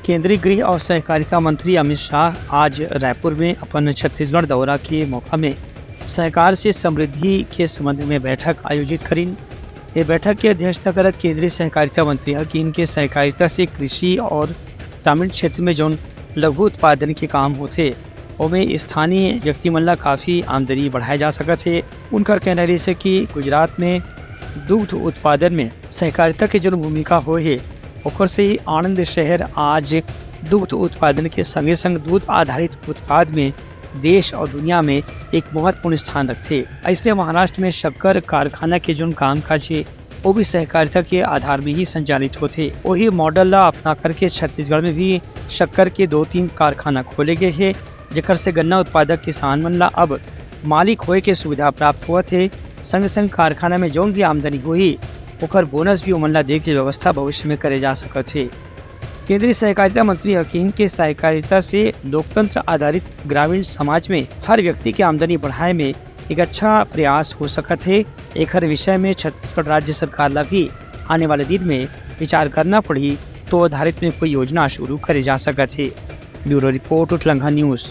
केंद्रीय गृह और सहकारिता मंत्री अमित शाह आज रायपुर में अपन छत्तीसगढ़ दौरा के मौका में सहकार से समृद्धि के संबंध में बैठक आयोजित करी। ये बैठक की अध्यक्षता करत केंद्रीय सहकारिता मंत्री कि इनके सहकारिता से कृषि और ग्रामीण क्षेत्र में जो लघु उत्पादन के काम होते उनमें स्थानीय व्यक्ति मन ला काफ़ी आमदनी बढ़ाया जा सकत है। उनका कहना रही कि गुजरात में दुग्ध उत्पादन में सहकारिता के जो भूमिका हो है ओकर से ही आनंद शहर आज दुग्ध उत्पादन के संगे संग दूध आधारित उत्पाद में देश और दुनिया में एक महत्वपूर्ण स्थान रखते। इसलिए महाराष्ट्र में शक्कर कारखाना के जो काम काज है वो भी सहकारिता के आधार में ही संचालित होते। वही मॉडल ला अपना करके छत्तीसगढ़ में भी शक्कर के 2-3 कारखाना खोले गए हैं, जेकर से गन्ना उत्पादक किसान मन ला अब मालिक होए के सुविधा प्राप्त हुआ थे। संग संग कारखाना में जौन भी आमदनी हुई ओकर बोनस भी उमन ला देख के व्यवस्था भविष्य में करे जा सकत है। केंद्रीय सहकारिता मंत्री हकीम के सहकारिता से लोकतंत्र आधारित ग्रामीण समाज में हर व्यक्ति की आमदनी बढ़ाए में एक अच्छा प्रयास हो सकत है। एक हर विषय में छत्तीसगढ़ राज्य सरकार ला भी आने वाले दिन में विचार करना पड़ी तो आधारित में कोई योजना शुरू करे जा सकत है। ब्यूरो रिपोर्ट उठलंघा न्यूज़।